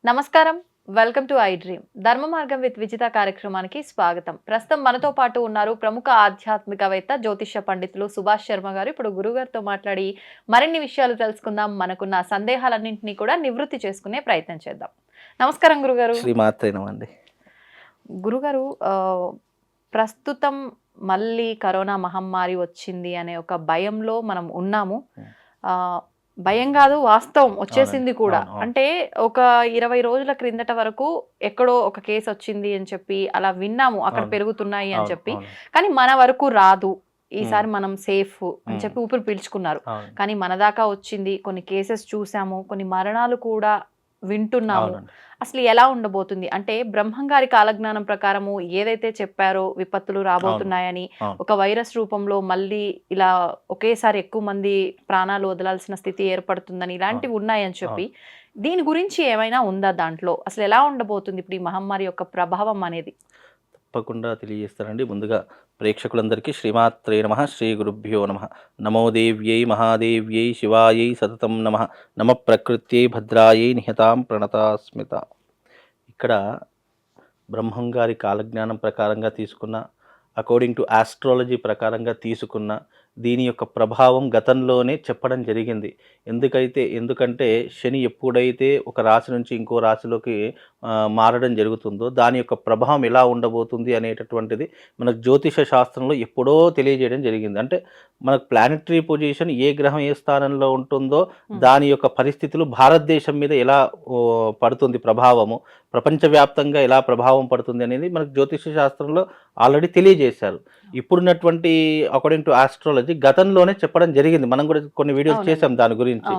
నమస్కారం. Welcome to I dream. ధర్మ మార్గం విత్ విజిత కార్యక్రమానికి స్వాగతం. ప్రస్తుతం మనతో పాటు ఉన్నారు ప్రముఖ ఆధ్యాత్మికవేత్త, జ్యోతిష్య పండితులు సుభాష్ శర్మ గారు. ఇప్పుడు గురుగారితో మాట్లాడి మరిన్ని విషయాలు తెలుసుకుందాం. మనకున్న సందేహాలన్నింటినీ కూడా నివృత్తి చేసుకునే ప్రయత్నం చేద్దాం. నమస్కారం గురుగారు. శ్రీమాత్రే నమండి. గురుగారు, ప్రస్తుతం మళ్ళీ కరోనా మహమ్మారి వచ్చింది అనే ఒక భయంలో మనం ఉన్నాము. భయం కాదు, వాస్తవం వచ్చేసింది కూడా. అంటే ఒక 20 రోజుల క్రిందట వరకు ఎక్కడో ఒక కేసు వచ్చింది అని చెప్పి అలా విన్నాము, అక్కడ పెరుగుతున్నాయి అని చెప్పి. కానీ మన వరకు రాదు, ఈసారి మనం సేఫ్ అని చెప్పి ఊపిరి పీల్చుకున్నారు. కానీ మన దాకా వచ్చింది, కొన్ని కేసెస్ చూసాము, కొన్ని మరణాలు కూడా వింటున్నాము. అసలు ఎలా ఉండబోతుంది అంటే, బ్రహ్మంగారి కాలజ్ఞానం ప్రకారము ఏదైతే చెప్పారో విపత్తులు రాబోతున్నాయని, ఒక వైరస్ రూపంలో మళ్ళీ ఇలా ఒకేసారి ఎక్కువ మంది ప్రాణాలు వదలాల్సిన స్థితి ఏర్పడుతుందని, ఇలాంటివి ఉన్నాయని చెప్పి, దీని గురించి ఏమైనా ఉందా దాంట్లో? అసలు ఎలా ఉండబోతుంది ఇప్పుడు ఈ మహమ్మారి యొక్క ప్రభావం అనేది? తప్పకుండా తెలియజేస్తానండి. ముందుగా ప్రేక్షకులందరికీ శ్రీమాత్రే నమః, శ్రీ గురుభ్యో నమః. నమో దేవ్యై మహాదేవ్యై శివాయై సతతం నమః. నమ ప్రకృత్యై భద్రాయై నిహతాం ప్రణతాస్మిత. ఇక్కడ బ్రహ్మంగారి కాలజ్ఞానం ప్రకారంగా తీసుకున్న, అకార్డింగ్ టు ఆస్ట్రాలజీ ప్రకారంగా తీసుకున్న దీని యొక్క ప్రభావం గతంలోనే చెప్పడం జరిగింది. ఎందుకంటే శని ఎప్పుడైతే ఒక రాశి నుంచి ఇంకో రాశిలోకి మారడం జరుగుతుందో దాని యొక్క ప్రభావం ఎలా ఉండబోతుంది అనేటటువంటిది మనకు జ్యోతిష శాస్త్రంలో ఎప్పుడో తెలియజేయడం జరిగింది. అంటే మనకు ప్లానెటరీ పొజిషన్ ఏ గ్రహం ఏ స్థానంలో ఉంటుందో దాని యొక్క పరిస్థితులు భారతదేశం మీద ఎలా పడుతుంది, ప్రభావము ప్రపంచవ్యాప్తంగా ఎలా ప్రభావం పడుతుంది అనేది మనకు జ్యోతిష శాస్త్రంలో ఆల్రెడీ తెలియజేశారు. ఇప్పుడున్నటువంటి అకార్డింగ్ టు ఆస్ట్రాలజీ గతంలోనే చెప్పడం జరిగింది. మనం కూడా కొన్ని వీడియోస్ చేసాం దాని గురించి.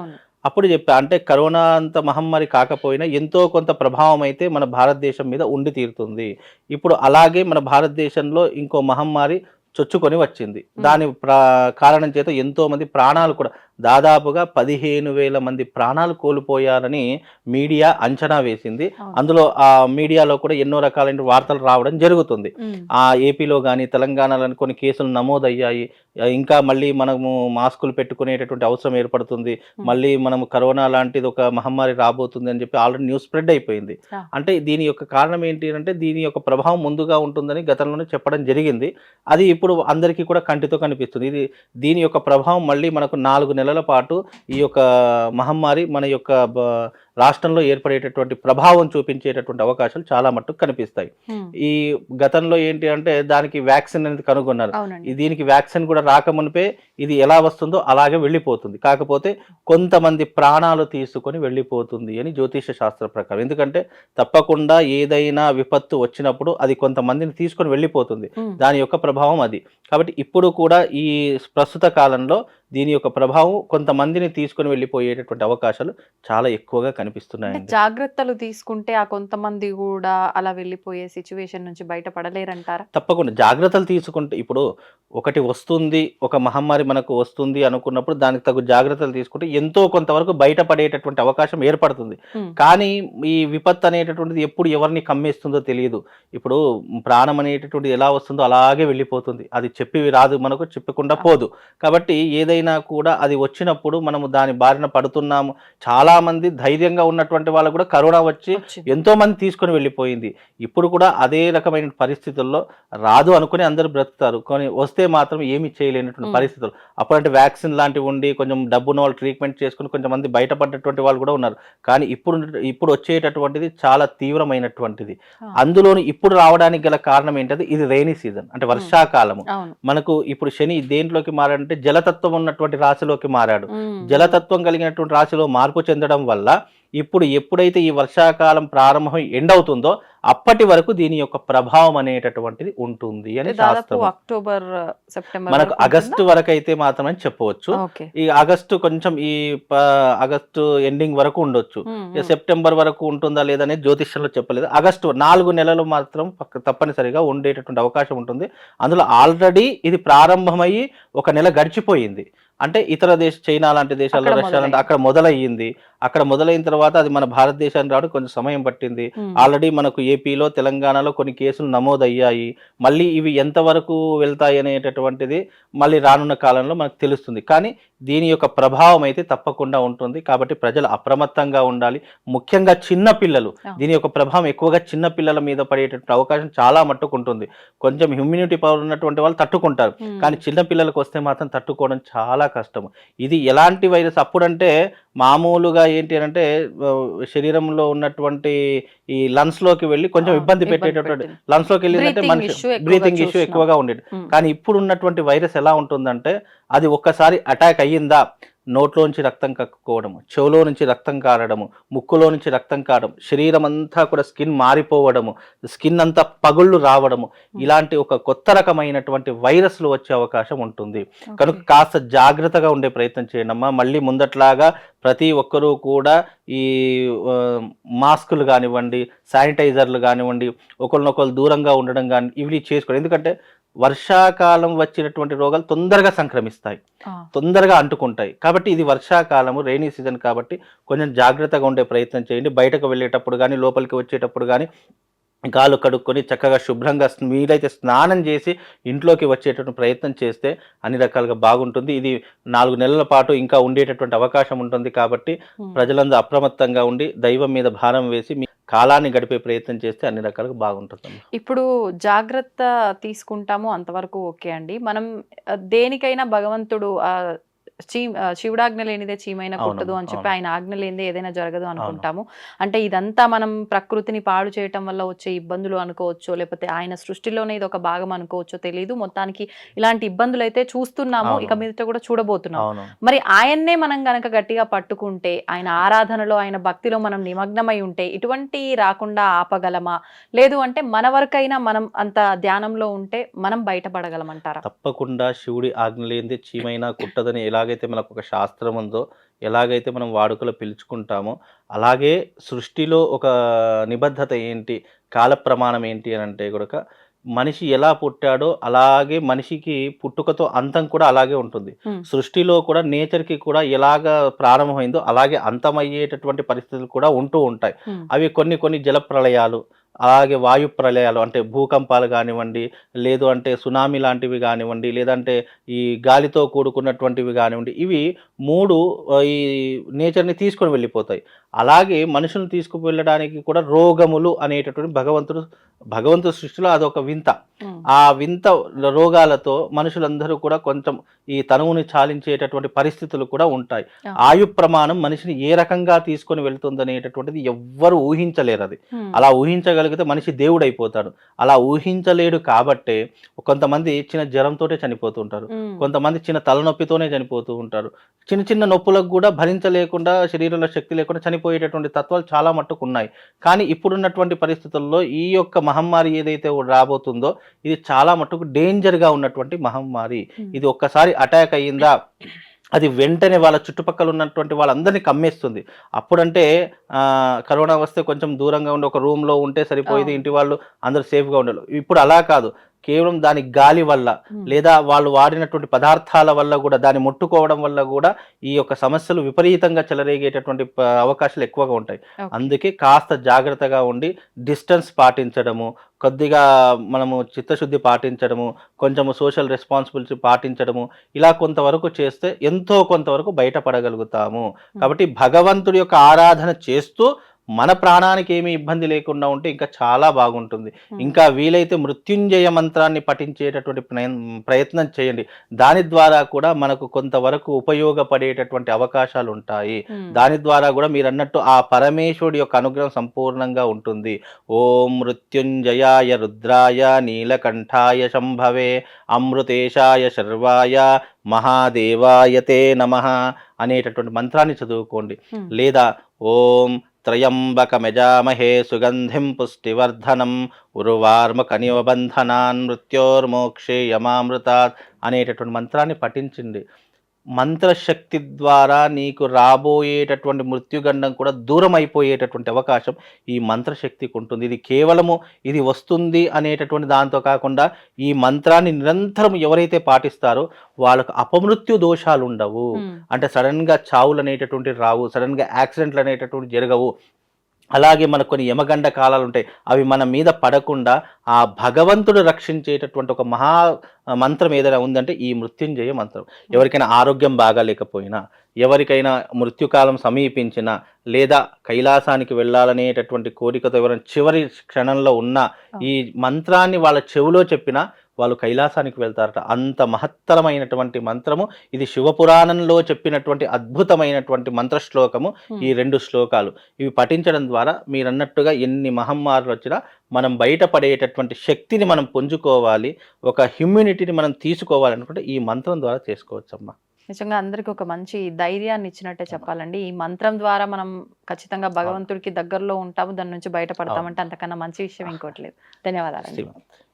అప్పుడు చెప్పా, అంటే కరోనా అంత మహమ్మారి కాకపోయినా ఎంతో కొంత ప్రభావం అయితే మన భారతదేశం మీద ఉండి తీరుతుంది. ఇప్పుడు అలాగే మన భారతదేశంలో ఇంకో మహమ్మారి చొచ్చుకొని వచ్చింది. దాని కారణం చేత ఎంతో మంది ప్రాణాలు కూడా, దాదాపుగా 15,000 మంది ప్రాణాలు కోల్పోయారని మీడియా అంచనా వేసింది. అందులో ఆ మీడియాలో కూడా ఎన్నో రకాలైన వార్తలు రావడం జరుగుతుంది. ఆ ఏపీలో కానీ తెలంగాణలో కొన్ని కేసులు నమోదయ్యాయి. ఇంకా మళ్ళీ మనము మాస్కులు పెట్టుకునేటటువంటి అవసరం ఏర్పడుతుంది, మళ్ళీ మనము కరోనా లాంటిది ఒక మహమ్మారి రాబోతుంది అని చెప్పి ఆల్రెడీ న్యూస్ స్ప్రెడ్ అయిపోయింది. అంటే దీని యొక్క కారణం ఏంటి అంటే, దీని యొక్క ప్రభావం ముందుగా ఉంటుందని గతంలోనే చెప్పడం జరిగింది. అది ఇప్పుడు అందరికీ కూడా కంటితో కనిపిస్తుంది. దీని యొక్క ప్రభావం మళ్ళీ మనకు 4 నెలల పాటు ఈ యొక్క మహమ్మారి మన యొక్క రాష్ట్రంలో ఏర్పడేటటువంటి ప్రభావం చూపించేటటువంటి అవకాశాలు చాలా మట్టుకు కనిపిస్తాయి. ఈ గతంలో ఏంటి అంటే దానికి వ్యాక్సిన్ అనేది కనుగొన్నారు. దీనికి వ్యాక్సిన్ కూడా రాకమునిపే ఇది ఎలా వస్తుందో అలాగే వెళ్ళిపోతుంది. కాకపోతే కొంతమంది ప్రాణాలు తీసుకొని వెళ్ళిపోతుంది అని జ్యోతిష శాస్త్ర ప్రకారం. ఎందుకంటే తప్పకుండా ఏదైనా విపత్తు వచ్చినప్పుడు అది కొంతమందిని తీసుకొని వెళ్ళిపోతుంది, దాని యొక్క ప్రభావం అది. కాబట్టి ఇప్పుడు కూడా ఈ ప్రస్తుత కాలంలో దీని యొక్క ప్రభావం కొంతమందిని తీసుకొని వెళ్ళిపోయేటటువంటి అవకాశాలు చాలా ఎక్కువగా కనిపిస్తున్నాయి. జాగ్రత్తలు తీసుకుంటే ఆ కొంతమంది కూడా అలా వెళ్ళిపోయే సిచ్యువేషన్ నుంచి బయటపడలేరంటారా? తప్పకుండా జాగ్రత్తలు తీసుకుంటే, ఇప్పుడు ఒకటి వస్తుంది, ఒక మహమ్మారి మనకు వస్తుంది అనుకున్నప్పుడు దానికి తగు జాగ్రత్తలు తీసుకుంటే ఎంతో కొంతవరకు బయటపడేటటువంటి అవకాశం ఏర్పడుతుంది. కానీ ఈ విపత్తు అనేటటువంటిది ఎప్పుడు ఎవరిని కమ్మేస్తుందో తెలియదు. ఇప్పుడు ప్రాణం అనేటటువంటిది ఎలా వస్తుందో అలాగే వెళ్ళిపోతుంది. అది చెప్పి రాదు, మనకు చెప్పకుండా పోదు. కాబట్టి ఏదైనా కూడా అది వచ్చినప్పుడు మనము దాని బారిన పడుతున్నాము. చాలా మంది ధైర్యంగా ఉన్నటువంటి వాళ్ళు కూడా కరోనా వచ్చి ఎంతో మంది తీసుకొని వెళ్ళిపోయింది. ఇప్పుడు కూడా అదే రకమైన పరిస్థితుల్లో రాదు అనుకుని అందరూ బ్రతుకుతారు, కానీ వస్తే మాత్రం ఏమి చేయలేనటువంటి పరిస్థితులు. అప్పుడంటే వ్యాక్సిన్ లాంటివి ఉండి కొంచెం డబ్బున్న వాళ్ళు ట్రీట్మెంట్ చేసుకుని కొంతమంది బయటపడ్డటువంటి వాళ్ళు కూడా ఉన్నారు. కానీ ఇప్పుడు వచ్చేటటువంటిది చాలా తీవ్రమైనటువంటిది. అందులోని ఇప్పుడు రావడానికి గల కారణం ఏంటంటే, ఇది రైనీ సీజన్, అంటే వర్షాకాలము. మనకు ఇప్పుడు శని దేంట్లోకి మారాడంటే జలతత్వం ఉన్నటువంటి రాశిలోకి మారాడు. జలతత్వం కలిగినటువంటి రాశిలో మార్పు చెందడం వల్ల ఇప్పుడు ఎప్పుడైతే ఈ వర్షాకాలం ప్రారంభం ఎండ్ అవుతుందో అప్పటి వరకు దీని యొక్క ప్రభావం అనేటటువంటిది ఉంటుంది అని శాస్త్రం. అక్టోబర్, సెప్టెంబర్, మనకు ఆగస్టు వరకు అయితే మాత్రమే చెప్పవచ్చు. ఈ ఆగస్టు కొంచెం ఈ ఆగస్టు ఎండింగ్ వరకు ఉండొచ్చు. సెప్టెంబర్ వరకు ఉంటుందా లేదా అనేది జ్యోతిష్యంలో చెప్పలేదు. ఆగస్టు 4 నెలలు మాత్రం తప్పనిసరిగా ఉండేటటువంటి అవకాశం ఉంటుంది. అందులో ఆల్రెడీ ఇది ప్రారంభమయ్యి 1 నెల గడిచిపోయింది. అంటే ఇతర చైనా లాంటి దేశాల్లో, రష్యా లాంటి అక్కడ మొదలయ్యింది. అక్కడ మొదలైన తర్వాత అది మన భారతదేశానికి రావడం కొంచెం సమయం పట్టింది. ఆల్రెడీ మనకు ఏపీలో తెలంగాణలో కొన్ని కేసులు నమోదయ్యాయి. మళ్ళీ ఇవి ఎంతవరకు వెళ్తాయి అనేటటువంటిది మళ్ళీ రానున్న కాలంలో మనకు తెలుస్తుంది. కానీ దీని యొక్క ప్రభావం అయితే తప్పకుండా ఉంటుంది. కాబట్టి ప్రజలు అప్రమత్తంగా ఉండాలి. ముఖ్యంగా చిన్న పిల్లలు, దీని యొక్క ప్రభావం ఎక్కువగా చిన్న పిల్లల మీద పడేటటువంటి అవకాశం చాలా మట్టుకు ఉంటుంది. కొంచెం ఇమ్యూనిటీ పవర్ ఉన్నటువంటి వాళ్ళు తట్టుకుంటారు, కానీ చిన్న పిల్లలకు వస్తే మాత్రం తట్టుకోవడం చాలా కష్టం. ఇది ఎలాంటి వైరస్ అప్పుడంటే మామూలుగా ఏంటి అంటే శరీరంలో ఉన్నటువంటి ఈ లంగ్స్ లోకి వెళ్ళి కొంచెం ఇబ్బంది పెట్టేటటువంటి, లంగ్స్ లోకి వెళ్ళిందంటే మనిషి బ్రీతింగ్ ఇష్యూ ఎక్కువగా ఉండేది. కానీ ఇప్పుడు ఉన్నటువంటి వైరస్ ఎలా ఉంటుందంటే అది ఒక్కసారి అటాక్ అయ్యిందా నోట్లోంచి రక్తం కక్కుకోవడము, చెవులో నుంచి రక్తం కారడము, ముక్కులో నుంచి రక్తం కారడం, శరీరం అంతా కూడా స్కిన్ మారిపోవడము, స్కిన్ అంతా పగుళ్ళు రావడము, ఇలాంటి ఒక కొత్త రకమైనటువంటి వైరస్లు వచ్చే అవకాశం ఉంటుంది. కనుక కాస్త జాగ్రత్తగా ఉండే ప్రయత్నం చేయండి అమ్మా. మళ్ళీ ముందట్లాగా ప్రతి ఒక్కరూ కూడా ఈ మాస్కులు కానివ్వండి, శానిటైజర్లు కానివ్వండి, ఒకరినొకరు దూరంగా ఉండడం కానీ ఇవి చేసుకోండి. ఎందుకంటే వర్షాకాలం వచ్చినటువంటి రోగాలు తొందరగా సంక్రమిస్తాయి, తొందరగా అంటుకుంటాయి. కాబట్టి ఇది వర్షాకాలము, రైనీ సీజన్ కాబట్టి కొంచెం జాగ్రత్తగా ఉండే ప్రయత్నం చేయండి. బయటకు వెళ్ళేటప్పుడు కానీ లోపలికి వచ్చేటప్పుడు కానీ కాళ్ళు కడుక్కొని చక్కగా శుభ్రంగా వీలైతే స్నానం చేసి ఇంట్లోకి వచ్చేటటువంటి ప్రయత్నం చేస్తే అన్ని రకాలుగా బాగుంటుంది. ఇది 4 నెలల పాటు ఇంకా ఉండేటటువంటి అవకాశం ఉంటుంది. కాబట్టి ప్రజలందరూ అప్రమత్తంగా ఉండి దైవం మీద భారం వేసి మీ కాలాన్ని గడిపే ప్రయత్నం చేస్తే అన్ని రకాలుగా బాగుంటుంది. ఇప్పుడు జాగ్రత్త తీసుకుంటాము అంతవరకు ఓకే అండి. మనం దేనికైనా భగవంతుడు శివుడాజ్ఞ లేనిదే చీమైనా కుట్టదు అని చెప్పి ఆయన ఆజ్ఞ లేనిదే ఏదైనా జరగదు అనుకుంటాము. అంటే ఇదంతా మనం ప్రకృతిని పాడు చేయటం వల్ల వచ్చే ఇబ్బందులు అనుకోవచ్చో, లేకపోతే ఆయన సృష్టిలోనే ఇది ఒక భాగం అనుకోవచ్చో తెలియదు. మొత్తానికి ఇలాంటి ఇబ్బందులు అయితే చూస్తున్నాము, ఇక మీదట కూడా చూడబోతున్నాము. మరి ఆయన్నే మనం గనక గట్టిగా పట్టుకుంటే, ఆయన ఆరాధనలో ఆయన భక్తిలో మనం నిమగ్నమై ఉంటే ఇటువంటి రాకుండా ఆపగలమా? లేదు అంటే మన వరకైనా మనం అంత ధ్యానంలో ఉంటే మనం బయటపడగలమంటారా? తప్పకుండా శివుడి ఆజ్ఞ లేనిదే చీమైనా కుట్టదని ఎలాగైతే మనకు ఒక శాస్త్రం ఉందో, ఎలాగైతే మనం వాడుకలో పిలుచుకుంటామో, అలాగే సృష్టిలో ఒక నిబద్ధత ఏంటి, కాల ప్రమాణం ఏంటి అని అంటే కూడా మనిషి ఎలా పుట్టాడో అలాగే మనిషికి పుట్టుకతో అంతం కూడా అలాగే ఉంటుంది. సృష్టిలో కూడా నేచర్కి కూడా ఎలాగ ప్రారంభమైందో అలాగే అంతమయ్యేటటువంటి పరిస్థితులు కూడా ఉంటూ ఉంటాయి. అవి కొన్ని జల ప్రళయాలు, అలాగే వాయు ప్రళయాలు అంటే భూకంపాలు కానివ్వండి, లేదు అంటే సునామీ లాంటివి కానివ్వండి, లేదంటే ఈ గాలితో కూడుకున్నటువంటివి కానివ్వండి, ఇవి 3 ఈ నేచర్ని తీసుకొని వెళ్ళిపోతాయి. అలాగే మనుషులను తీసుకువెళ్ళడానికి కూడా రోగములు అనేటటువంటి భగవంతుడు సృష్టిలో అదొక వింత. ఆ వింత రోగాలతో మనుషులందరూ కూడా కొంచెం ఈ తనువుని చాలించేటటువంటి పరిస్థితులు కూడా ఉంటాయి. ఆయు ప్రమాణం మనిషిని ఏ రకంగా తీసుకొని వెళ్తుంది అనేటటువంటిది ఎవ్వరు ఊహించలేరు. అది అలా ఊహించగలిగితే మనిషి దేవుడు అయిపోతాడు. అలా ఊహించలేడు కాబట్టే కొంతమంది చిన్న జ్వరంతోనే చనిపోతూ ఉంటారు, కొంతమంది చిన్న తలనొప్పితోనే చనిపోతూ ఉంటారు, చిన్న నొప్పులకు కూడా భరించలేకుండా శరీరంలో శక్తి లేకుండా చనిపోయేటటువంటి తత్వాలు చాలా మట్టుకు ఉన్నాయి. కానీ ఇప్పుడున్నటువంటి పరిస్థితుల్లో ఈ యొక్క మహమ్మారి ఏదైతే రాబోతుందో ఇది చాలా మట్టుకు డేంజర్గా ఉన్నటువంటి మహమ్మారి. ఇది ఒక్కసారి అటాక్ అయ్యిందా అది వెంటనే వాళ్ళ చుట్టుపక్కల ఉన్నటువంటి వాళ్ళందరినీ కమ్మేస్తుంది. అప్పుడంటే కరోనా వస్తే కొంచెం దూరంగా ఉండి ఒక రూమ్లో ఉంటే సరిపోయేది, ఇంటి వాళ్ళు అందరూ సేఫ్గా ఉండాలి. ఇప్పుడు అలా కాదు, కేవలం దాని గాలి వల్ల లేదా వాళ్ళు వాడినటువంటి పదార్థాల వల్ల కూడా, దాన్ని ముట్టుకోవడం వల్ల కూడా ఈ యొక్క సమస్యలు విపరీతంగా చెలరేగేటటువంటి అవకాశాలు ఎక్కువగా ఉంటాయి. అందుకే కాస్త జాగ్రత్తగా ఉండి డిస్టెన్స్ పాటించడము, కొద్దిగా మనము చిత్తశుద్ధి పాటించడము, కొంచెము సోషల్ రెస్పాన్సిబిలిటీ పాటించడము, ఇలా కొంతవరకు చేస్తే ఎంతో కొంతవరకు బయటపడగలుగుతాము. కాబట్టి భగవంతుడి యొక్క ఆరాధన చేస్తూ మన ప్రాణానికి ఏమీ ఇబ్బంది లేకుండా ఉంటే ఇంకా చాలా బాగుంటుంది. ఇంకా వీలైతే మృత్యుంజయ మంత్రాన్ని పఠించేటటువంటి ప్రయత్నం చేయండి. దాని ద్వారా కూడా మనకు కొంతవరకు ఉపయోగపడేటటువంటి అవకాశాలు ఉంటాయి. దాని ద్వారా కూడా మీరు అన్నట్టు ఆ పరమేశ్వరుడి యొక్క అనుగ్రహం సంపూర్ణంగా ఉంటుంది. ఓం మృత్యుంజయాయ రుద్రాయ నీలకంఠాయ శంభవే అమృతేశాయ శర్వాయ మహాదేవాయతే నమః అనేటటువంటి మంత్రాన్ని చదువుకోండి. లేదా ఓం త్రయంబకమజామహే సుగంధిం పుష్టివర్ధనం ఉర్వార్మకనివబంధనాన్ మృత్యోర్మోక్షే యమామృతాత్ అనేటటువంటి మంత్రాన్ని పఠించండి. మంత్రశక్తి ద్వారా నీకు రాబోయేటటువంటి మృత్యుగండం కూడా దూరం అయిపోయేటటువంటి అవకాశం ఈ మంత్రశక్తికి ఉంటుంది. ఇది కేవలము ఇది వస్తుంది అనేటటువంటి దాంతో కాకుండా ఈ మంత్రాన్ని నిరంతరం ఎవరైతే పాటిస్తారో వాళ్ళకు అపమృత్యు దోషాలు ఉండవు. అంటే సడన్గా చావులు అనేటటువంటి రావు, సడన్గా యాక్సిడెంట్లు అనేటటువంటి జరగవు. అలాగే మనకు కొన్ని యమగండ కాలాలు ఉంటాయి, అవి మన మీద పడకుండా ఆ భగవంతుడు రక్షించేటటువంటి ఒక మహా మంత్రం ఏదైనా ఉందంటే ఈ మృత్యుంజయ మంత్రం. ఎవరికైనా ఆరోగ్యం బాగాలేకపోయినా, ఎవరికైనా మృత్యుకాలం సమీపించినా, లేదా కైలాసానికి వెళ్ళాలనేటటువంటి కోరికతో ఎవరైనా చివరి క్షణంలో ఉన్న ఈ మంత్రాన్ని వాళ్ళ చెవిలో చెప్పినా వాళ్ళు కైలాసానికి వెళ్తారట. అంత మహత్తరమైనటువంటి మంత్రము ఇది. శివపురాణంలో చెప్పినటువంటి అద్భుతమైనటువంటి మంత్ర శ్లోకము ఈ 2 శ్లోకాలు. ఇవి పఠించడం ద్వారా మీరన్నట్టుగా ఎన్ని మహమ్మారులు వచ్చినా మనం బయటపడేటటువంటి శక్తిని మనం పుంజుకోవాలి, ఒక హ్యూమినిటీని మనం తీసుకోవాలనుకుంటే ఈ మంత్రం ద్వారా చేసుకోవచ్చమ్మా. నిజంగా అందరికి ఒక మంచి ధైర్యాన్ని ఇచ్చినట్టే చెప్పాలండి. ఈ మంత్రం ద్వారా మనం ఖచ్చితంగా భగవంతుడికి దగ్గరలో ఉంటాము, దాని నుంచి బయటపడతామంటే అంతకన్నా మంచి విషయం ఇంకోటి లేదు. ధన్యవాదాలండి. శ్రీమాత్రే.